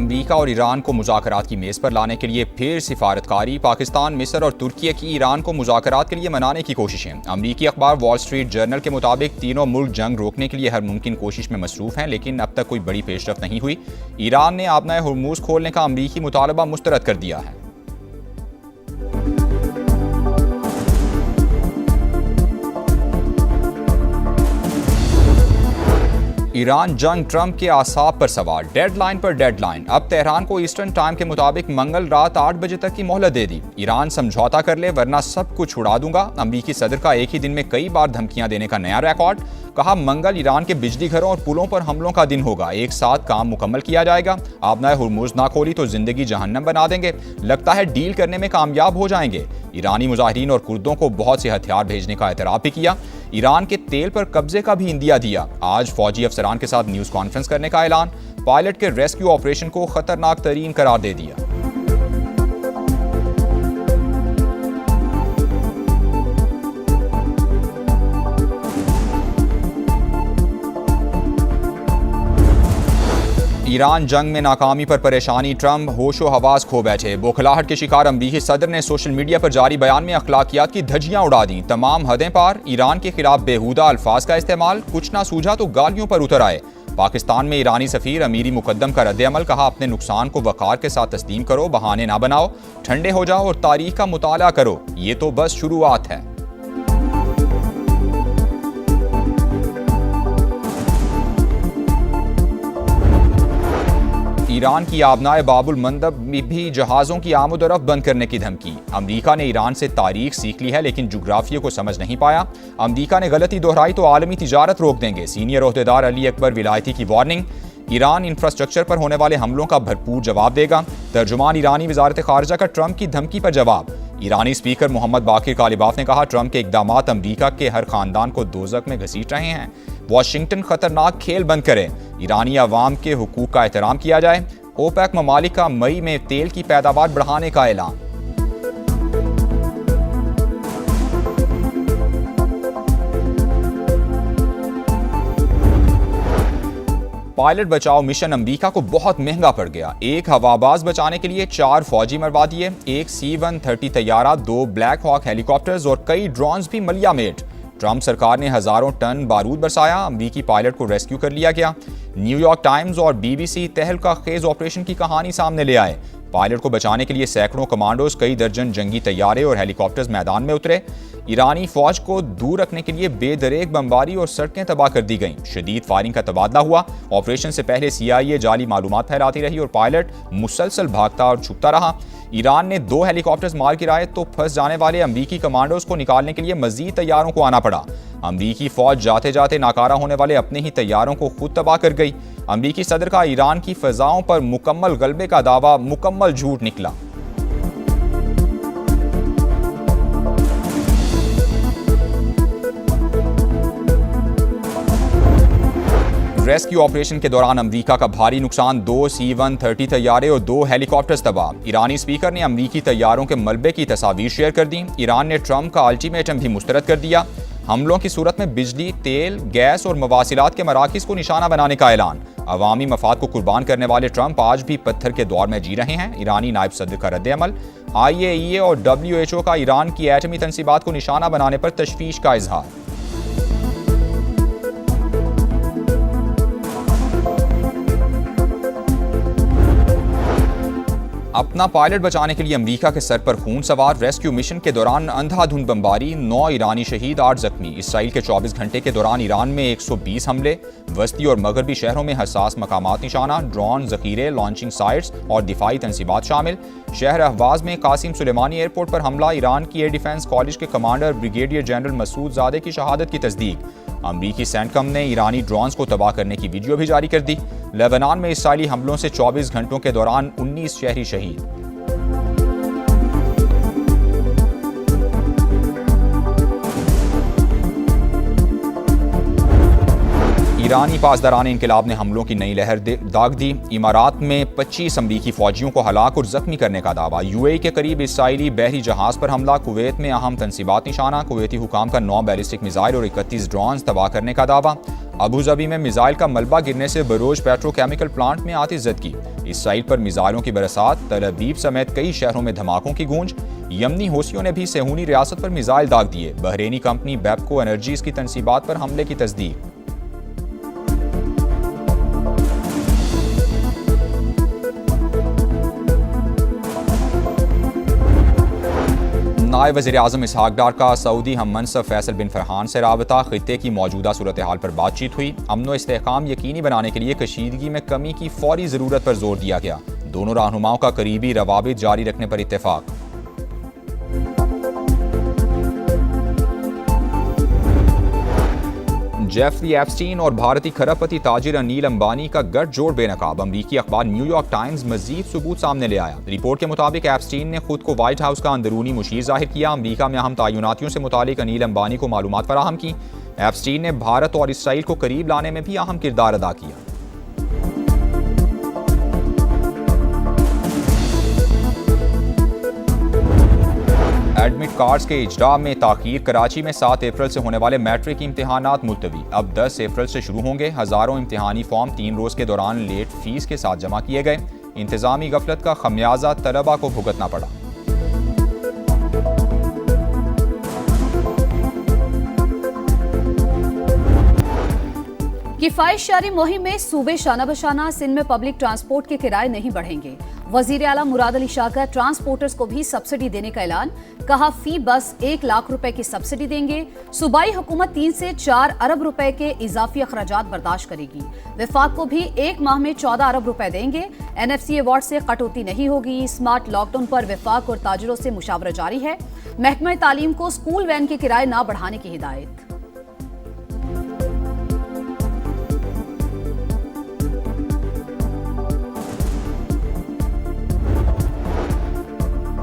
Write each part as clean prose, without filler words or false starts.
अमरीका और ईरान को मुज़ाकरात की मेज़ पर लाने के लिए फिर सिफारतकारी। पाकिस्तान, मिस्र और तुर्की की ईरान को मुज़ाकरात के लिए मनाने की कोशिशें। अमरीकी अखबार वॉल स्ट्रीट जर्नल के मुताबिक तीनों मुल्क जंग रोकने के लिए हर मुमकिन कोशिश में मसरूफ़ हैं, लेकिन अब तक कोई बड़ी पेशरफ्त नहीं हुई। ईरान ने आबनाए हुर्मुज़ खोलने का अमरीकी मुतालबा मुस्तरद कर दिया है। ईरान जंग, ट्रंप के आसाब पर सवार। डेडलाइन पर डेडलाइन। अब तेहरान को ईस्टर्न टाइम के मुताबिक मंगल रात 8 बजे तक की मोहलत दे दी। ईरान समझौता कर ले वरना सब कुछ उड़ा दूंगा। अमरीकी सदर का एक ही दिन में कई बार धमकियां देने का नया रिकॉर्ड। कहा, मंगल ईरान के बिजली घरों और पुलों पर हमलों का दिन होगा। एक साथ काम मुकम्मल किया जाएगा। आबनाए हुर्मुज़ ना खोली तो जिंदगी जहन्नम बना देंगे। लगता है डील करने में कामयाब हो जाएंगे। ईरानी मुजाहिरीन और कुर्दों को बहुत से हथियार भेजने का एतराफ़ भी किया। ईरान के तेल पर कब्जे का भी इंदिया दिया। आज फौजी अफसरान के साथ न्यूज़ कॉन्फ्रेंस करने का ऐलान। पायलट के रेस्क्यू ऑपरेशन को खतरनाक तरीन करार दे दिया। ईरान जंग में नाकामी पर परेशानी। ट्रंप होशो हवास खो बैठे। बौखलाहट के शिकार अमरीकी सदर ने सोशल मीडिया पर जारी बयान में अखलाकियात की धज्जियां उड़ा दी। तमाम हदें पार। ईरान के खिलाफ बेहुदा अल्फाज का इस्तेमाल। कुछ ना सूझा तो गालियों पर उतर आए। पाकिस्तान में ईरानी सफीर अमीरी मुकद्दम का रद्द-ए-अमल। कहा, अपने नुकसान को वक़ार के साथ तस्लीम करो, बहाने ना बनाओ, ठंडे हो जाओ और तारीख का मुताला करो। ये तो बस शुरुआत है। ईरान की आबनाए बाबुल मंदब में भी जहाज़ों की आमद-ओ-रफ्त बंद करने की धमकी। अमरीका ने ईरान से तारीख सीख ली है लेकिन जुग्राफिया को समझ नहीं पाया। अमरीका ने गलती दोहराई तो आलमी तिजारत रोक देंगे। सीनियर ओहदेदार अली अकबर विलायती की वार्निंग। ईरान इंफ्रास्ट्रक्चर पर होने वाले हमलों का भरपूर जवाब देगा। तर्जुमान ईरानी वजारत खारजा का ट्रंप की धमकी पर जवाब। ईरानी स्पीकर मोहम्मद बाकिर कालिबाफ ने कहा, ट्रंप के इकदामात अमरीका के हर खानदान को दोज़ख में घसीट रहे हैं। वाशिंगटन खतरनाक खेल बंद करे। ईरानी अवाम के हुकूक का एहतराम किया जाए। ओपेक ममालिक का मई में तेल की पैदावार बढ़ाने का ऐलान। पायलट बचाओ मिशन अमरीका को बहुत महंगा पड़ गया। एक हवाबाज बचाने के लिए 4 फौजी मरवा दिए, एक C-130 तैयारा, 2 ब्लैक हॉक हेलीकॉप्टर्स और कई ड्रोन्स भी मलियामेट। ट्रंप सरकार ने हजारों टन बारूद बरसाया। अमरीकी पायलट को रेस्क्यू कर लिया गया। न्यूयॉर्क टाइम्स और BBC तहलका खेज ऑपरेशन की कहानी सामने ले आए। पायलट को बचाने के लिए सैकड़ों कमांडोज, कई दर्जन जंगी तैयारे और हेलीकॉप्टर्स मैदान में उतरे। ईरानी फौज को दूर रखने के लिए बेदरेक बमबारी और सड़कें तबाह कर दी गईं। शदीद फायरिंग का तबादला हुआ। ऑपरेशन से पहले CIA जाली मालूमात फैलाती रही और पायलट मुसलसल भागता और छुपता रहा। ईरान ने 2 हेलीकॉप्टर्स मार गिराए तो फंस जाने वाले अमरीकी कमांडोज को निकालने के लिए मजीद तैयारों को आना पड़ा। अमरीकी फौज जाते जाते नाकारा होने वाले अपने ही तैयारों को खुद तबाह कर गई। अमरीकी सदर का ईरान की फ़ज़ाओं पर मुकम्मल गलबे का दावा मुकम्मल झूठ निकला। रेस्क्यू ऑपरेशन के दौरान अमरीका का भारी नुकसान। 2 C-130 तैयारे और 2 हेलीकॉप्टर्स तबाह। ईरानी स्पीकर ने अमरीकी तैयारों के मलबे की तस्वीर शेयर कर दी। ईरान ने ट्रंप का अल्टीमेटम भी मुस्तरद कर दिया। हमलों की सूरत में बिजली, तेल, गैस और मवासिलात के मराकिज़ को निशाना बनाने का ऐलान। अवामी मफाद को कुर्बान करने वाले ट्रंप आज भी पत्थर के दौर में जी रहे हैं। ईरानी नायब सदर का रद्द-ए-अमल। IAEA और WHO का ईरान की एटमी तनसीबात को निशाना बनाने पर तशवीश का इजहार। अपना पायलट बचाने के लिए अमरीका के सर पर खून सवार। रेस्क्यू मिशन के दौरान अंधाधुंध बमबारी, 9 ईरानी शहीद, 8 जख्मी। इसराइल के 24 घंटे के दौरान ईरान में 120 हमले। वस्ती और मगरबी शहरों में हसास मकामात निशाना, ड्रोन, जखीरे, लॉन्चिंग साइट्स और दिफाई तनसीबात शामिल। शहर अहवाज में कासिम सुलेमानी एयरपोर्ट पर हमला। ईरान की एयर डिफेंस कॉलेज के कमांडर ब्रिगेडियर जनरल मसूद ज़ादे की शहादत की तस्दीक। अमरीकी सेंटकम ने ईरानी ड्रोन्स को तबाह करने की वीडियो भी जारी कर दी। लेबनान में इसराइली हमलों से 24 घंटों के दौरान 19 शहरी शहीद। ईरानी पासदारान इनकलाब ने हमलों की नई लहर दाग दी। इमारात में 25 अमरीकी फौजियों को हलाक और जख्मी करने का दावा। यूएई के करीब इसराइली बहरी जहाज पर हमला। कुवैत में अहम तंसीबात निशाना। कुवैती हुकाम का 9 बैलिस्टिक मिसाइल और 31 ड्रोन तबाह करने का दावा। अबूजबी में मिसाइल का मलबा गिरने से बरोज पेट्रोकेमिकल प्लांट में आतिशज़दगी। इसराइल पर मिसाइलों की बरसात। तल अवीव समेत कई शहरों में धमाकों की गूंज। यमनी हौसियों ने भी सेहूनी रियासत पर मिसाइल दाग दिए। बहरेनी कंपनी बेपको एनर्जीज की तंसीबात पर हमले की तस्दीक। नायब वज़ीर-ए-आज़म इसहाक डार का सऊदी हम मनसब फैसल बिन फरहान से राबता। खित्ते की मौजूदा सूरत हाल पर बातचीत हुई। अमन व इस्तेहकाम यकीनी बनाने के लिए कशीदगी में कमी की फौरी ज़रूरत पर जोर दिया गया। दोनों रहनुमाओं का करीबी रवाबित जारी रखने पर इत्तेफाक। जेफरी एप्स्टीन और भारतीय खरबपति ताजिर अनिल अंबानी का गठजोड़ बेनकाब। अमरीकी अखबार न्यूयॉर्क टाइम्स मजीद सबूत सामने ले आया। रिपोर्ट के मुताबिक एप्स्टीन ने खुद को व्हाइट हाउस का अंदरूनी मुशीर जाहिर किया। अमरीका में अहम तयनातियों से मुतालिक अनिल अंबानी को मालूमात फराहम की। एप्स्टीन ने भारत और इसराइल को करीब लाने में भी अहम किरदार अदा किया। एडमिट कार्ड्स के इजरा में ताखीर। कराची में 7 अप्रैल से होने वाले मैट्रिक इम्तिहानात मुलतवी। अब 10 अप्रैल से शुरू होंगे। हज़ारों इम्तिहानी फॉर्म 3 रोज़ के दौरान लेट फीस के साथ जमा किए गए। इंतजामी गफलत का खमियाजा तलबा को भुगतना पड़ा। किफायत जारी मुहिम में सूबे शाना बशाना। सिंध में पब्लिक ट्रांसपोर्ट के किराए नहीं बढ़ेंगे। वजीर आला मुराद अली शाह का ट्रांसपोर्टर्स को भी सब्सिडी देने का ऐलान। कहा फी बस 1 लाख रुपए की सब्सिडी देंगे। सूबाई हुकूमत 3 से 4 अरब रुपए के इजाफी अखराजात बर्दाश्त करेगी। विफाक को भी 1 माह में 14 अरब रुपए देंगे। NFC अवार्ड से कटौती नहीं होगी। स्मार्ट लॉकडाउन पर विफाक और ताजिरों से मुशावरा जारी है। महकमा तालीम को स्कूल वैन के किराए न बढ़ाने की हिदायत।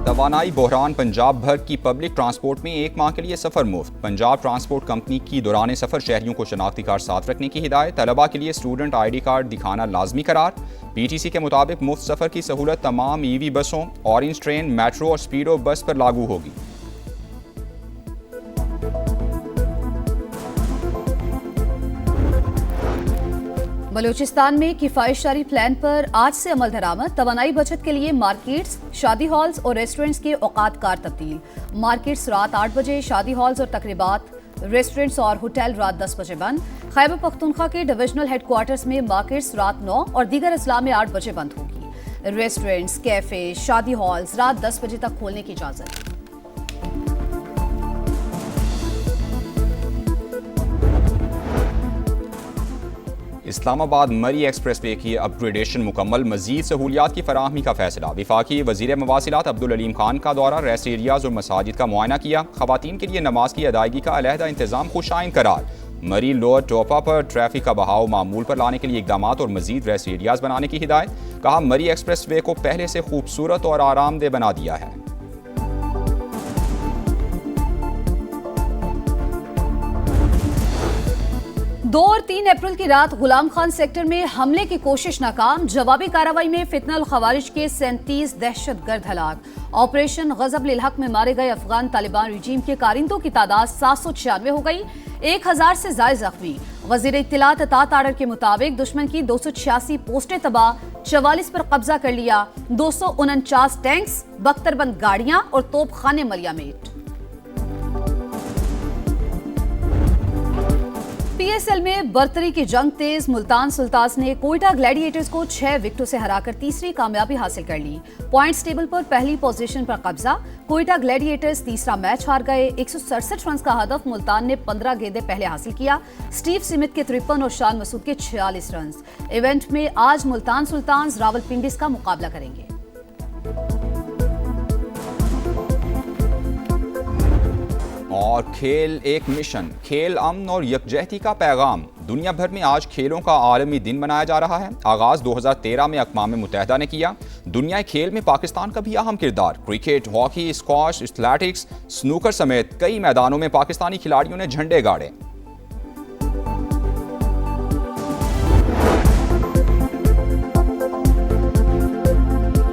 तवानाई बहरान। पंजाब भर की पब्लिक ट्रांसपोर्ट में 1 माह के लिए सफ़र मुफ्त। पंजाब ट्रांसपोर्ट कंपनी की दौरान सफ़र शहरियों को शनाख्ती कार्ड साथ रखने की हिदायत। तलबा के लिए स्टूडेंट ID कार्ड दिखाना लाजमी करार। PTC के मुताबिक मुफ्त सफ़र की सहूलत तमाम EV बसों, ऑरेंज ट्रेन, मेट्रो और स्पीडो बस पर लागू होगी। बलूचिस्तान में किफायत जारी प्लान पर आज से अमल दरामद। तवानाई बचत के लिए मार्केट्स, शादी हॉल्स और रेस्टोरेंट्स के औकात कार तब्दील। मार्केट्स रात 8 बजे, शादी हॉल्स और तकरीबात, रेस्टोरेंट्स और होटल रात 10 बजे बंद। खैबर पख्तूनख्वा के डिविजनल हेडक्वार्टर्स में मार्केट्स रात 9 और दीगर अजला में 8 बजे बंद होगी। रेस्टोरेंट्स, कैफे, शादी हॉल्स रात 10 बजे तक खोलने की इजाजत। इस्लामाबाद मरी एक्सप्रेस वे की अपग्रेडेशन मुकम्मल। मजीद सहूलियात की फराहमी का फैसला। वफाकी वजीर मवासिलात अब्दुल अलीम खान का दौरा। रेस्ट एरियाज और मसाजिद का मुआयना किया। खवातीन के लिए नमाज की अदायगी का अलहदा इंतजाम खुशाइन करार। मरी लोअर टोपा पर ट्रैफिक का बहाव मामूल पर लाने के लिए इकदाम और मजीद रेस्ट एरियाज बनाने की हिदायत। कहा मरी एक्सप्रेस वे को पहले से खूबसूरत और आरामदेह बना दिया है। 2 और 3 अप्रैल की रात गुलाम खान सेक्टर में हमले की कोशिश नाकाम। जवाबी कार्रवाई में फितनल खवारिज के 37 दहशतगर्द हलाक। ऑपरेशन गजब लिल हक में मारे गए अफगान तालिबान रिजीम के कारिंदों की तादाद 796 हो गई। 1000 से ज्यादा जख्मी। वजीर इत्तलात अता ताड़र के मुताबिक दुश्मन की 286 पोस्टें तबाह, 44 पर कब्जा कर लिया। 249 टैंक्स, बख्तरबंद गाड़ियां और तोपखाने मलियामेट। PSL में बर्तरी की जंग तेज। मुल्तान सुल्तान्स ने कोयटा ग्लैडिएटर्स को 6 विकेटों से हराकर तीसरी कामयाबी हासिल कर ली। पॉइंट्स टेबल पर पहली पोजीशन पर कब्जा। कोयटा ग्लैडिएटर्स तीसरा मैच हार गए। 167 रन का हदफ मुल्तान ने 15 गेंदें पहले हासिल किया। स्टीव स्मिथ के 53 और शान मसूद के 46 रन। इवेंट में आज मुल्तान सुल्तान्स रावलपिंडी का मुकाबला करेंगे। और खेल एक मिशन। खेल अमन और यकजहती का पैगाम। दुनिया भर में आज खेलों का आलमी दिन मनाया जा रहा है। आगाज 2013 में अक़वाम मुत्तहिदा ने किया। दुनिया खेल में पाकिस्तान का भी अहम किरदार। Cricket, hockey, squash, athletics, snooker समेत कई मैदानों में पाकिस्तानी खिलाड़ियों ने झंडे गाड़े।